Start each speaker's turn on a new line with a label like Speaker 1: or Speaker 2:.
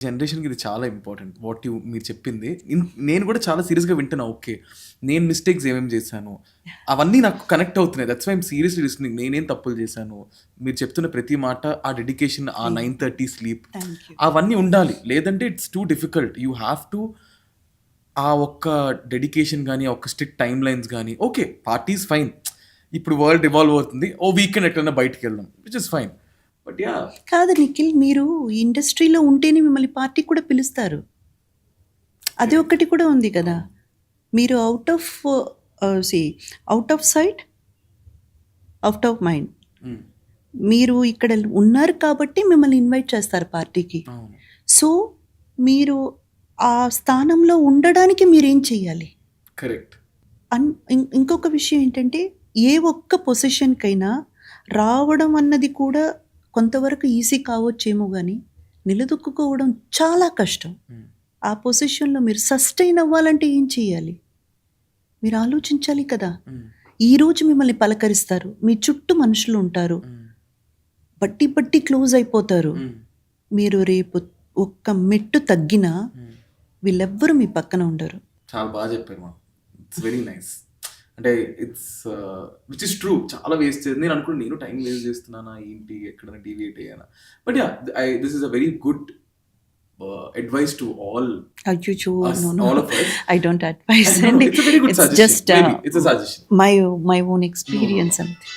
Speaker 1: జనరేషన్‌కి ఇది చాలా ఇంపార్టెంట్. మీరు చెప్పింది. నేను కూడా చాలా సీరియస్‌గా వింటున్నా. ఓకే. నేను మిస్టేక్స్ ఏమేమి చేశాను? అవన్నీ నాకు కనెక్ట్ అవుతున్నాయి. That's why I am seriously listening. నేనేం తప్పులు చేశాను? మీరు చెప్తున్న ప్రతి మాట, ఆ డెడికేషన్, ఆ 9:30 స్లీప్
Speaker 2: థ్యాంక్ యూ.
Speaker 1: అవన్నీ ఉండాలి. లేదంటే it's too difficult. You have to ఆ ఒక్క డెడికేషన్ గాని, ఆ ఒక్క స్ట్రిక్ట్ టైమ్ లైన్స్ గాని, ఓకే. Parties fine. ఇప్పుడు వరల్డ్ ఇవాల్వ్ అవుతుంది. ఓ వీకెండ్ ఎక్కడైనా బయటికెళ్దాం. Which is fine. But yeah!
Speaker 2: కాదు నిఖిల్, మీరు ఇండస్ట్రీలో ఉంటేనే మిమ్మల్ని పార్టీకి కూడా పిలుస్తారు. అది ఒకటి కూడా ఉంది కదా. మీరు out of sight, out of mind.
Speaker 1: Hmm.
Speaker 2: మీరు ఇక్కడ ఉన్నారు కాబట్టి మిమ్మల్ని ఇన్వైట్ చేస్తారు పార్టీకి.
Speaker 1: అవును.
Speaker 2: సో మీరు ఆ స్థానంలో ఉండడానికి మీరేం చేయాలి?
Speaker 1: కరెక్ట్.
Speaker 2: ఇంకొక విషయం ఏంటంటే, ఏ ఒక్క పొజిషన్‌కైనా రావడం అన్నది కూడా కొంతవరకు ఈజీ కావచ్చేమో గానీ, నిలదొక్కుకోవడం చాలా కష్టం.
Speaker 1: హ్మ్.
Speaker 2: ఆ పొజిషన్‌లో మీరు సస్టైన్ అవ్వాలంటే ఏం చేయాలి? మీరు ఆలోచించాలి కదా.
Speaker 1: హ్మ్.
Speaker 2: ఈరోజు మిమ్మల్ని పలకరిస్తారు. మీ చుట్టూ మనుషులుంటారు.
Speaker 1: హ్మ్.
Speaker 2: బట్టి బట్టి క్లోజ్ అయిపోతారు.
Speaker 1: హ్మ్.
Speaker 2: మీరు రేపు ఒక్క మెట్టు తగ్గినా
Speaker 1: హ్మ్.
Speaker 2: వీళ్ళెవ్వరూ మీ పక్కన ఉండరు.
Speaker 1: చాలా బాగా చెప్పారు మా. It's very nice. అంటే ఇట్స్ విచ్ ఇస్ ట్రూ. చాలా వేస్ట్ నేను అనుకున్నాను నేను టైం వేస్ట్ చేస్తున్నానా ఏంటి ఎక్కడైనా డీవియేట్ అయ్యానా. But yeah this is a very good advice to all
Speaker 2: అయ్యయ్యో!
Speaker 1: us,
Speaker 2: no.
Speaker 1: all of us.
Speaker 2: Don't advise
Speaker 1: No,
Speaker 2: అండి.
Speaker 1: it's a very good
Speaker 2: it's
Speaker 1: suggestion.
Speaker 2: Just
Speaker 1: Maybe it's a suggestion.
Speaker 2: My own
Speaker 1: No, no,
Speaker 2: experience
Speaker 1: no.
Speaker 2: అంతే.